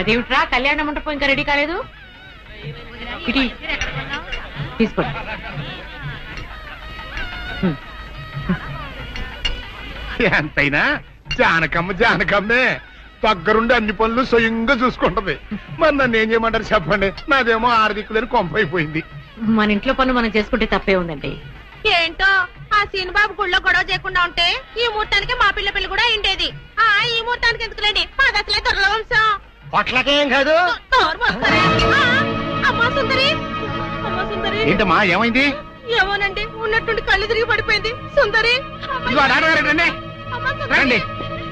అదేమిట్రా కళ్యాణ మండపం ఇంకా రెడీ కాలేదు? ఇటీ తీసుకోండి. ఎంతైనా జానకమ్మే దగ్గరుండి అన్ని పనులు స్వయంగా చూసుకుంటది. మరి నన్ను ఏం చేయమంటారు చెప్పండి? నాదేమో ఆర్థికలేని కొంపైపోయింది. మన ఇంట్లో పనులు మనం చేసుకుంటే తప్పే ఉందండి. ఏంటో ఆ సీనుబాబు గుళ్ళో గొడవ చేయకుండా ఉంటే ఈ ముహూర్తానికి మా పిల్ల పెళ్లి కూడా ఉండేది. ఈ ముహూర్తానికి ఎందుకులేండి, మాది అసలే దొరల వంశం. పొట్లకేం కాదు. అమ్మా సుందరి, అమ్మా సుందరి. ఏంటమ్మా ఏమైంది? ఏమోనండి, ఉన్నట్టుండి కళ్ళు తిరిగి పడిపోయింది. సుందరి రండి,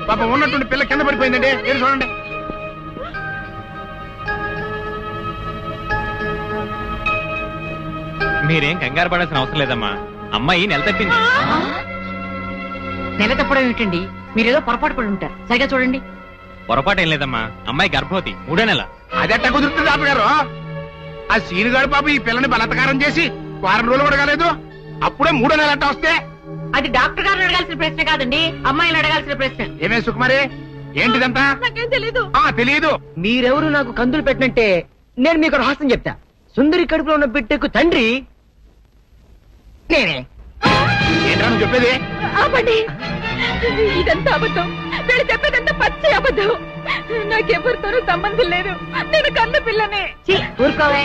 పాపం ఉన్నట్టుండి పిల్ల కింద పడిపోయిందండి. మీరు చూడండి. మీరేం కంగారు పడాల్సిన అవసరం లేదమ్మా. అమ్మాయి నెల తప్పింది. నెల తప్పడం ఏమిటండి? మీరేదో పొరపాటు పడి ఉంటారు. సరిగా చూడండి. పొరపాటు ఏం లేదమ్మా, అమ్మాయి గర్భవతి, 3వ నెల. అదెట్ట కుదురుతుంది డాక్టర్ గారు? ఆ సీనుగాడు పాప ఈ పిల్లని బలత్కారం చేసి 4 రోజులు కూడా కాలేదు, అప్పుడే 3వ నెల అట్ట వస్తే? అది డాక్టర్ గారు అడగాల్సిన ప్రశ్న కాదండి, అమ్మాయిని అడగాల్సిన ప్రశ్న. ఏమే సుకుమారి, ఏంటిదంతా? నాకేం తెలీదు. తెలీదు. మీరెవరు నాకు కందులు పెట్టినట్టే నేను మీకు రహస్యం చెప్తా. సుందరి కడుపులో ఉన్న బిడ్డకు తండ్రి నేనే. ఏంటా నువ్వు చెప్పేది? ఆపండి, ఇదంతా అబద్ధం. వీళ్ళు చెప్పేదంతా పచ్చి అబద్ధం. నాకెవరితోనూ సంబంధం లేదు. నేను కన్న పిల్లనే. ఊరుకోవే.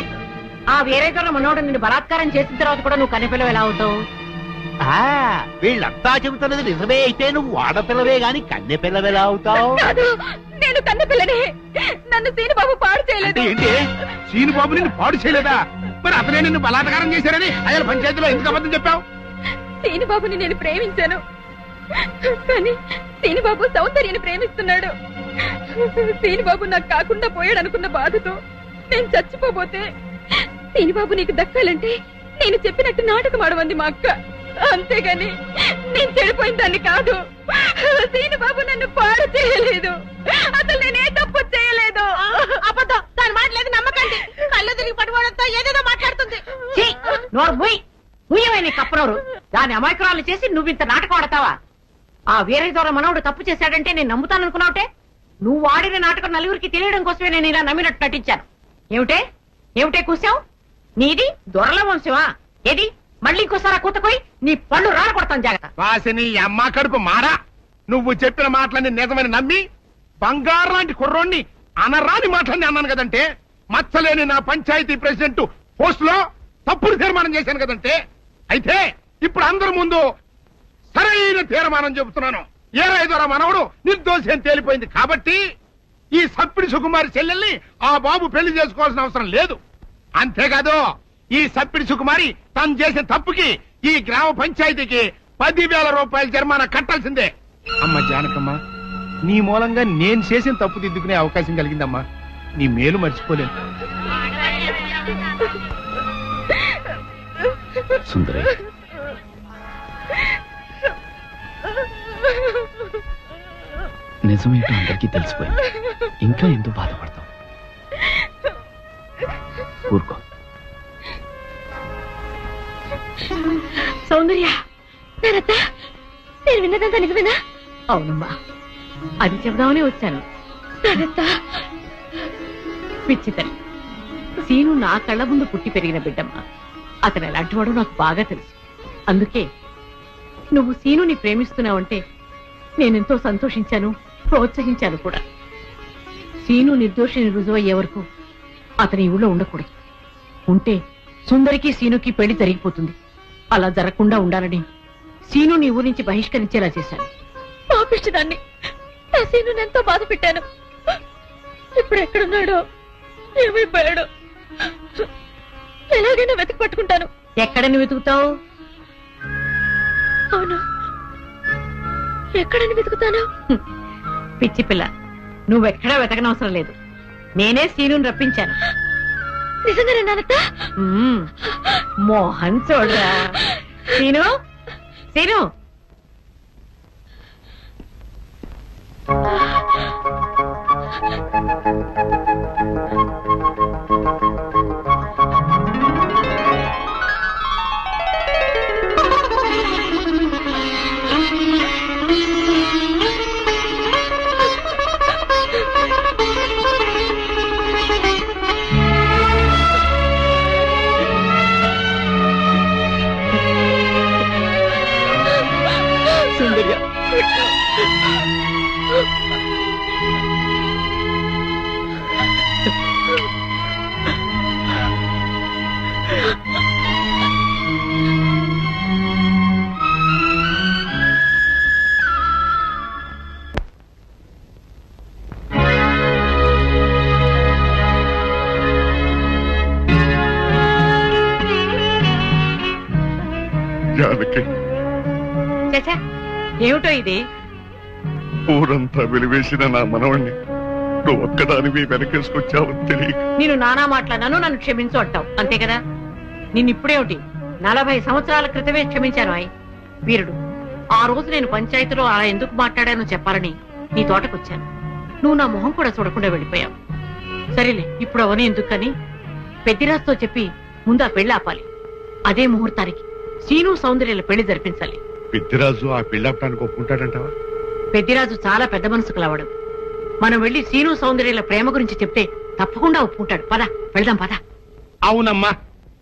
ఆ వేరేతో మనోడు నిన్ను బలాత్కారం చేసిన తర్వాత కూడా నువ్వు కన్నెపిల్లవు ఎలా అవుతావు? వీళ్ళంతా చెబుతున్నది నిజమే అయితే నువ్వు ఆడపిల్లవే గాని కన్నె పిల్లవెలా అవుతావు? కాదు, నేను కన్న పిల్లనే. నన్ను సీనుబాబు పాడు చేయలేదు. ఏంటి సీనుబాబు నిన్ను పాడు చేయలేదా? మరి అతనే నిన్ను బలాత్కారం చేశారని అయ్యాల పంచాయతీలో ఎందుకు అబద్ధం చెప్పావు? సీనుబాబుని నేను ప్రేమించాను, కానీ సీనుబాబు సౌందర్యని ప్రేమిస్తున్నాడు. సీనుబాబు నాకు కాకుండా పోయాడు అనుకున్న బాధతో నేను చచ్చిపోబోతే, సీనుబాబు నీకు దక్కాలంటే నేను చెప్పినట్టు నాటకం ఆడమంది మా అక్క. అంతేగాని నేను చెడిపోయిన దాన్ని కాదు. సీనుబాబు నన్ను పాడు చేయలేదు. అసలు నేనే తప్పు చేయలేదు. అబద్ధం, దాని మాట లేదు, నమ్మకండి. కళ్ళు తిరిగి పడిపోవడంతో ఏదేదో మాట్లాడుతుంది. కప్పనోరు దాని అమాయకురాలు చేసి నువ్వు ఇంత నాటకం ఆడతావా? ఆ వేరే ద్వారా మనవుడు తప్పు చేశాడంటే నేను నమ్ముతాననుకున్నావుటే. నువ్వు ఆడిన నాటకం నలుగురికి తెలియడం కోసమే నేను ఇలా నమ్మినట్టు నటించాను. ఏమిటే కూసావు? నీది దొరల వంశమా? ఏది మళ్ళీ ఇంకోసారి కూతకోయి నీ పళ్ళు రాలకొడతాను. జాగ్రత్త. వాసిని అమ్మ కడుపు మారా. నువ్వు చెప్పిన మాటలన్నీ నిజమని నమ్మి బంగారు లాంటి కుర్రోణ్ణి అనరాని మాటలన్నీ అన్నాను కదంటే, మచ్చలేని నా పంచాయతీ ప్రెసిడెంట్ పోస్ట్ లో తప్పుడు తీర్మానం చేశాను కదంటే, అయితే ఇప్పుడు అందరి ముందు సరైన తీర్మానం చెబుతున్నాను. ఏ రైతురా మనవడు నిర్దోషి అని తేలిపోయింది కాబట్టి ఈ సప్పిడి సుకుమారి చెల్లెల్ని ఆ బాబు పెళ్లి చేసుకోవాల్సిన అవసరం లేదు. అంతేకాదు, ఈ సప్పిడి సుకుమారి తను చేసిన తప్పుకి ఈ గ్రామ పంచాయతీకి 10,000 రూపాయల జరిమానా కట్టాల్సిందే. అమ్మ జానకమ్మ, నీ మూలంగా నేను చేసిన తప్పు దిద్దుకునే అవకాశం కలిగిందమ్మా. నీ మేలు మర్చిపోలేను. సుందరి, నిజమేంటో అందరికీ తెలిసిపోయింది. ఇంకా ఎందుకు బాధపడతావు? ఊరుకో. సౌందర్య, నేను విన్నదంతా నిజమేనా? అవునమ్మా, అది చెబుదామని వచ్చాను. పిచ్చితల్లి, సీను నా కళ్ళ ముందు పుట్టి పెరిగిన బిడ్డమ్మా. అతను ఎలాంటి వాడు నాకు బాగా తెలుసు. అందుకే నువ్వు సీనుని ప్రేమిస్తున్నావంటే నేనెంతో సంతోషించాను, ప్రోత్సహించాను కూడా. సీను నిర్దోషిని రుజువయ్యే వరకు అతని ఊళ్ళో ఉండకూడదు. ఉంటే సుందరికి సీనుకి పెళ్లి జరిగిపోతుంది. అలా జరగకుండా ఉండాలని సీను నీ ఊరి నుంచి బహిష్కరించేలా చేశాను. పాపిష్టిదాన్ని, నా సీనుని ఎంతో బాధ పెట్టాను. ఇప్పుడు ఎక్కడున్నాడో, ఏమైపోయాడో ఎలాగైనా వెతికి పట్టుకుంటాను. ఎక్కడని వెతుకుతావు? అవును, ఎక్కడని వెతుకుతాను? పిచ్చి పిల్ల, నువ్వెక్కడా వెతకనవసరం లేదు. నేనే సీనుని రప్పించాను. నిజంగానే నానత్త? మోహన్ చూడరా. సీను, సీను, జానకి, చచ్చా ఏమిటో ఇది? ఊరంతా వెలివేసిన నా మనవణ్ణి నువ్వు ఒక్కదానివి వెనకేసుకొచ్చావని తెలియక నేను నానా మాట్లాడినాను, నన్ను క్షమించు అంటావు అంతే కదా? నిన్నిప్పుడేమిటి 40 సంవత్సరాల క్రితమే క్షమించాను ఆయ్ వీరుడు. ఆ రోజు నేను పంచాయతీలో అలా ఎందుకు మాట్లాడానో చెప్పాలని నీ తోటకొచ్చాను. నువ్వు నా మొహం కూడా చూడకుండా వెళ్ళిపోయావు. సరేలే, ఇప్పుడు అవని ఎందుకని పెద్దిరాజుతో చెప్పి ముందు ఆ పెళ్లి ఆపాలి. అదే ముహూర్తానికి సీను సౌందర్యాల పెళ్లి జరిపించాలి. పెద్దిరాజు ఆ పెళ్ళాపడానికి ఒప్పుకుంటాడంటావా? పెద్దిరాజు చాలా పెద్ద మనసు కలవాడు. మనం వెళ్లి సీను సౌందర్యాల ప్రేమ గురించి చెప్తే తప్పకుండా ఒప్పుకుంటాడు. పద వెళ్దాం పద. అవునమ్మా,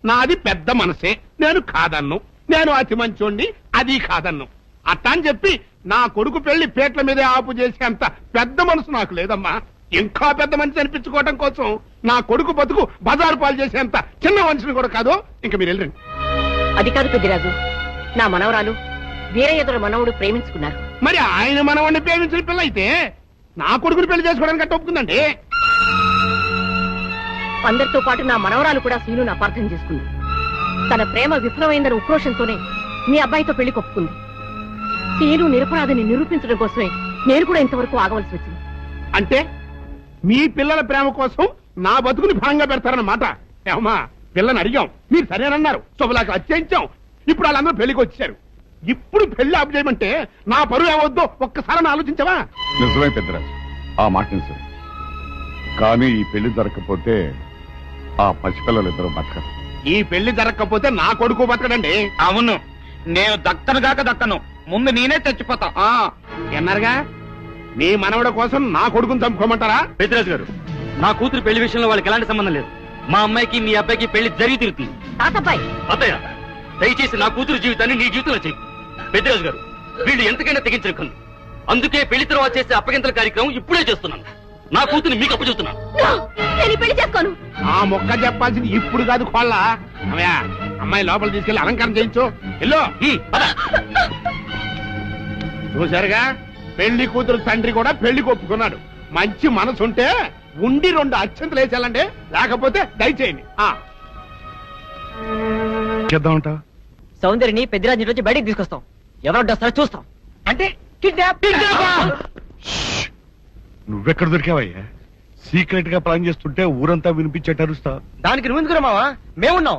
నాది పెద్ద మనసే, నేను కాదన్ను. నేను అతి మంచోండి, అది కాదన్ను. అట్టా అని చెప్పి నా కొడుకు పెళ్లి పేట్ల మీదే ఆపు చేసేంత పెద్ద మనసు నాకు లేదమ్మా. ఇంకా పెద్ద మనిషి అనిపించుకోవడం కోసం నా కొడుకు బతుకు బజారు పాలు చేసేంత చిన్న మనిషిని కూడా కాదు. ఇంకా మీరు వెళ్ళండి. అది కాదు పెద్దిరాజు, నా మనవరాలు వీరయ్యదుల మనవుడు ప్రేమించుకున్నారు. మరి ఆయన మనవాడిని ప్రేమించిన పిల్ల అయితే నా కొడుకుని పెళ్లి చేసుకోవడానికి అట్ట ఒప్పుకుందండి. అందరితో పాటు నా మనవరాలు కూడా సీనును అపార్థం చేసుకుంది. తన ప్రేమ విఫలమైందన్న ఉక్రోషంతోనే మీ అబ్బాయితో పెళ్లి కొప్పుకుంది. సీను నిరపరాధిని నిరూపించడం కోసమే నేను కూడా ఇంతవరకు ఆగవలసి వచ్చింది. అంటే మీ పిల్లల ప్రేమ కోసం నా బతుకుని భాగంగా పెడతారన్నమాట. ఏమా, పిల్లని అడిగాం, మీరు సరేనన్నారు, శుభలాకి అత్యంచాం. ఇప్పుడు వాళ్ళందరూ పెళ్లికి వచ్చారు. ఇప్పుడు పెళ్లి ఆపు చేయమంటే నా పరువు ఏమవుద్దో ఒక్కసారి ఆలోచించవా? నిజమే పెద్దరాజు, ఆ మాట నిజమే. కానీ ఈ పెళ్లి జరగకపోతే ఆ పసిపిల్లలిద్దరూ బతకరు. ఈ పెళ్లి జరగకపోతే నా కొడుకు బతకడండి. అవును, నేను దక్కను కాక దక్కను, ముందు నేనే చచ్చిపోతా. ఎన్నారుగా మీ మనవడ కోసం నా కొడుకుని చంపుకోమంటారా? పెద్దరాజు గారు, నా కూతురు పెళ్లి విషయంలో వాళ్ళకి ఎలాంటి సంబంధం లేదు. మా అమ్మాయికి మీ అబ్బాయికి పెళ్లి జరిగి తిరుగుతుంది. తాతబ్బాయి, అత్తయ్య, దయచేసి నా కూతురు జీవితాన్ని నీ జీవితంలో చెయ్యి. పెద్దరాజు గారు, వీళ్ళు ఎంతకైనా తెగించిన కన్ను. అందుకే పెళ్లి తర్వాత చేసే అప్పగింతల కార్యక్రమం ఇప్పుడే చేస్తున్నాను. నా కూతురు మీకు అప్పచెప్తున్నాను. నేను పెళ్లి చేసుకోను. ఆ మొక్క చెప్పాల్సింది ఇప్పుడు కాదు కోళ్ళ. అమ్మయ్యా, అమ్మాయి లోపల తీసుకెళ్లి అలంకారం చేయించు. ఎల్లో చూశారుగా, పెళ్లి కూతురు తండ్రి కూడా పెళ్లికి ఒప్పుకున్నాడు. మంచి మనసు ఉంటే ఉండి 2 అత్యంతలు వేసేయాలండి, లేకపోతే దయచేయండి. చేద్దామంటా సౌందర్యని పెద్దరాజు నుంచి బయటికి తీసుకొస్తాం. ఎవరు వస్తారో చూస్తాం. అంటే కిడ్నాప్. నువ్వెక్కడ దొరికావయ్యా? సీక్రెట్ గా ప్లాన్ చేస్తుంటే ఊరంతా వినిపించేట అరుస్తా. దానికి నువ్వు ఎందుకు మావా? మేమున్నాం.